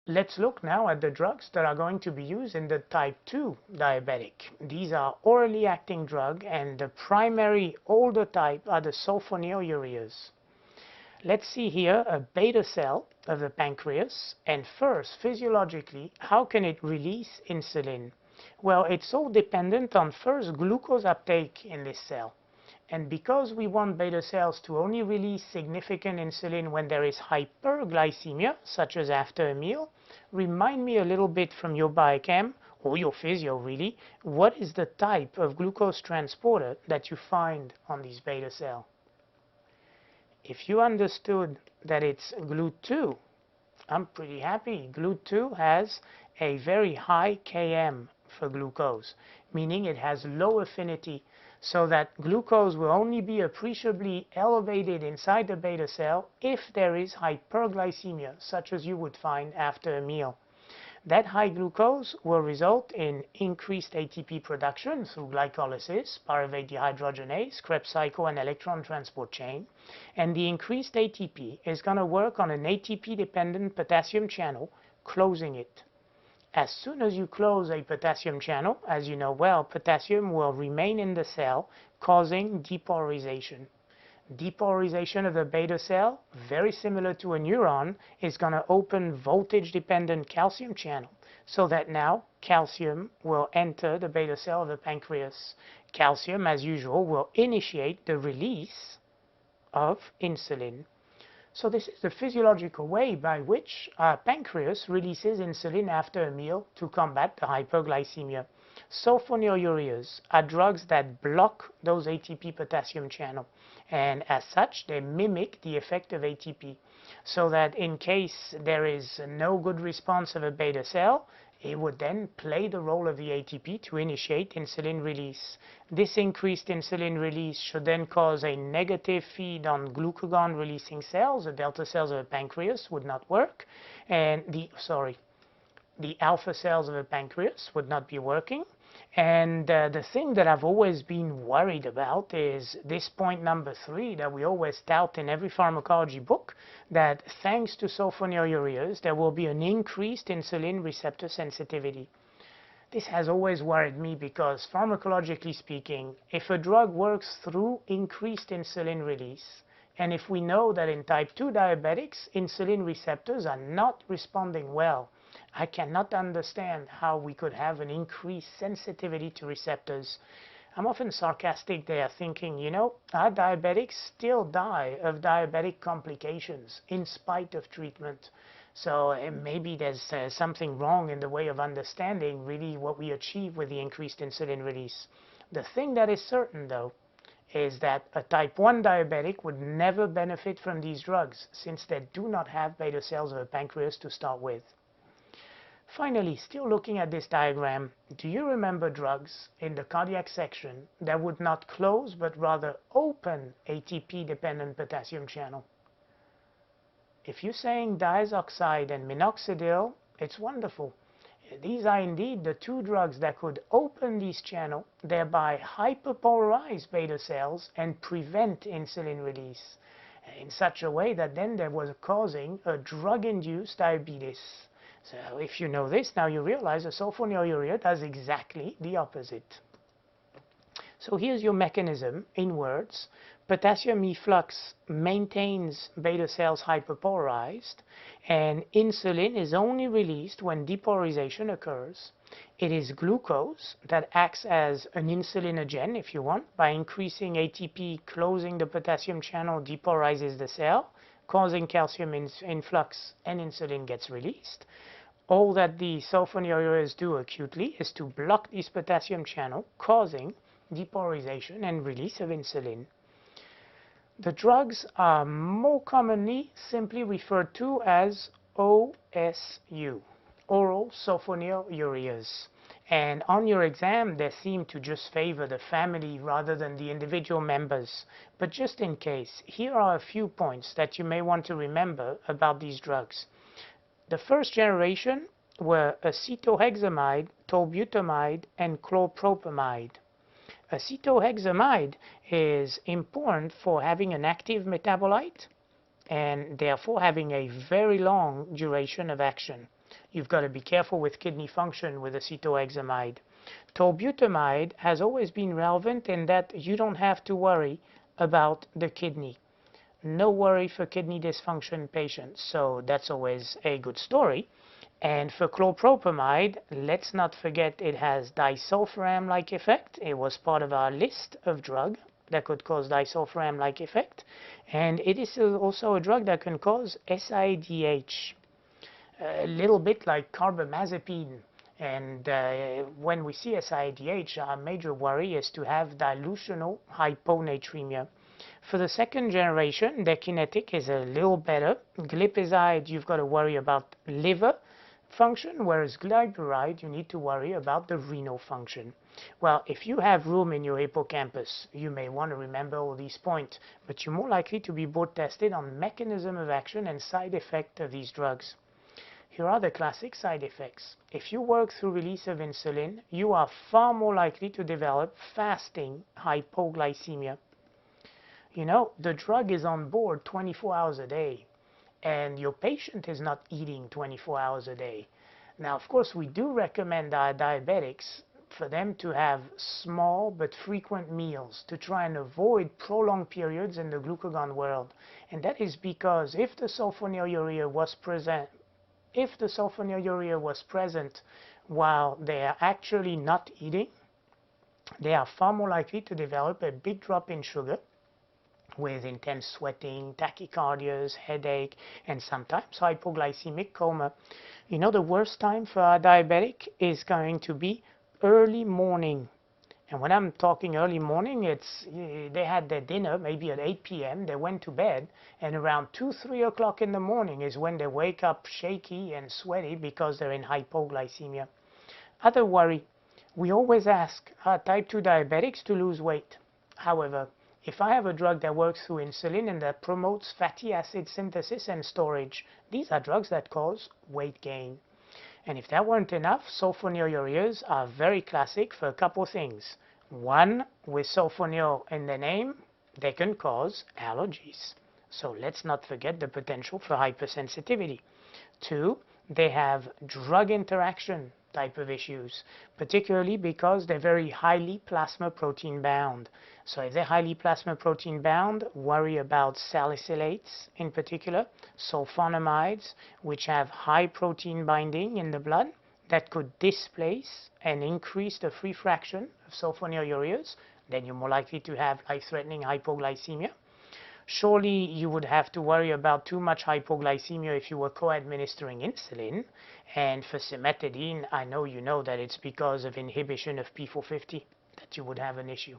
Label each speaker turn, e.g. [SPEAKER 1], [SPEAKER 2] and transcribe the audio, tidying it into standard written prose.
[SPEAKER 1] Let's look now at the drugs that are going to be used in the type 2 diabetic. These are orally acting drugs, and the primary older type are the sulfonylureas. Let's see here a beta cell of the pancreas, and first, physiologically, how can it release insulin? Well, it's all dependent on first glucose uptake in this cell. And because we want beta cells to only release significant insulin when there is hyperglycemia, such as after a meal, remind me a little bit from your biochem, or your physio really, what is the type of glucose transporter that you find on these beta cells? If you understood that it's GLUT2, I'm pretty happy. GLUT2 has a very high Km for glucose, meaning it has low affinity, so that glucose will only be appreciably elevated inside the beta cell if there is hyperglycemia, such as you would find after a meal. That high glucose will result in increased ATP production through glycolysis, pyruvate dehydrogenase, Krebs cycle, and electron transport chain. And the increased ATP is going to work on an ATP-dependent potassium channel, closing it. As soon as you close a potassium channel, as you know well, potassium will remain in the cell, causing depolarization. Depolarization of the beta cell, very similar to a neuron, is going to open voltage-dependent calcium channel, so that now calcium will enter the beta cell of the pancreas. Calcium, as usual, will initiate the release of insulin. So this is the physiological way by which our pancreas releases insulin after a meal to combat the hyperglycemia. Sulfonylureas are drugs that block those ATP potassium channel, and as such they mimic the effect of ATP, so that in case there is no good response of a beta cell, it would then play the role of the ATP to initiate insulin release. This increased insulin release should then cause a negative feed on glucagon releasing cells. The delta cells of the pancreas would not work, and the alpha cells of the pancreas would not be working. And the thing that I've always been worried about is this point number 3 that we always tout in every pharmacology book, that thanks to sulfonylureas there will be an increased insulin receptor sensitivity. This has always worried me because, pharmacologically speaking, if a drug works through increased insulin release, and if we know that in type 2 diabetics insulin receptors are not responding well, I cannot understand how we could have an increased sensitivity to receptors. I'm often sarcastic there, thinking, you know, our diabetics still die of diabetic complications in spite of treatment. So maybe there's something wrong in the way of understanding really what we achieve with the increased insulin release. The thing that is certain, though, is that a type 1 diabetic would never benefit from these drugs, since they do not have beta cells of the pancreas to start with. Finally, still looking at this diagram, do you remember drugs in the cardiac section that would not close but rather open ATP-dependent potassium channel? If you're saying diazoxide and minoxidil, it's wonderful. These are indeed the two drugs that could open this channel, thereby hyperpolarize beta cells and prevent insulin release in such a way that then there was causing a drug-induced diabetes. So if you know this, now you realize a sulfonylurea does exactly the opposite. So here's your mechanism in words. Potassium efflux maintains beta cells hyperpolarized, and insulin is only released when depolarization occurs. It is glucose that acts as an insulinogen, if you want, by increasing ATP, closing the potassium channel, depolarizes the cell, causing calcium influx, and insulin gets released. All that the sulfonylureas do acutely is to block this potassium channel, causing depolarization and release of insulin. The drugs are more commonly simply referred to as OSU, oral sulfonylureas. And on your exam, they seem to just favor the family rather than the individual members. But just in case, here are a few points that you may want to remember about these drugs. The first generation were acetohexamide, tolbutamide, and chlorpropamide. Acetohexamide is important for having an active metabolite and therefore having a very long duration of action. You've got to be careful with kidney function with acetohexamide. Tolbutamide has always been relevant in that you don't have to worry about the kidney. No worry for kidney dysfunction patients, so that's always a good story. And for chlorpropamide, let's not forget it has disulfiram-like effect. It was part of our list of drugs that could cause disulfiram-like effect. And it is also a drug that can cause SIADH, a little bit like carbamazepine. And when we see SIADH, our major worry is to have dilutional hyponatremia. For the second generation, the kinetic is a little better. Glipizide, you've got to worry about liver function, whereas glyburide, you need to worry about the renal function. Well, if you have room in your hippocampus, you may want to remember all these points, but you're more likely to be board tested on mechanism of action and side effect of these drugs. Here are the classic side effects. If you work through release of insulin, you are far more likely to develop fasting hypoglycemia. You know, the drug is on board 24 hours a day, and your patient is not eating 24 hours a day. Now, of course, we do recommend our diabetics for them to have small but frequent meals to try and avoid prolonged periods in the glucagon world. And that is because if the sulfonylurea was present while they are actually not eating, they are far more likely to develop a big drop in sugar with intense sweating, tachycardias, headache, and sometimes hypoglycemic coma. You know, the worst time for a diabetic is going to be early morning. And when I'm talking early morning, it's they had their dinner maybe at 8 p.m., they went to bed, and around 2, 3 o'clock in the morning is when they wake up shaky and sweaty because they're in hypoglycemia. Other worry, we always ask our type 2 diabetics to lose weight. However, if I have a drug that works through insulin and that promotes fatty acid synthesis and storage, these are drugs that cause weight gain. And if that weren't enough, sulfonylureas are very classic for a couple things. One, with sulfonyl in the name, they can cause allergies. So let's not forget the potential for hypersensitivity. Two, they have drug interaction type of issues, particularly because they're very highly plasma protein bound. So if they're highly plasma protein bound, worry about salicylates in particular, sulfonamides, which have high protein binding in the blood that could displace and increase the free fraction of sulfonylureas. Then you're more likely to have life-threatening hypoglycemia. Surely you would have to worry about too much hypoglycemia if you were co-administering insulin. And for cimetidine, I know you know that it's because of inhibition of P450 that you would have an issue.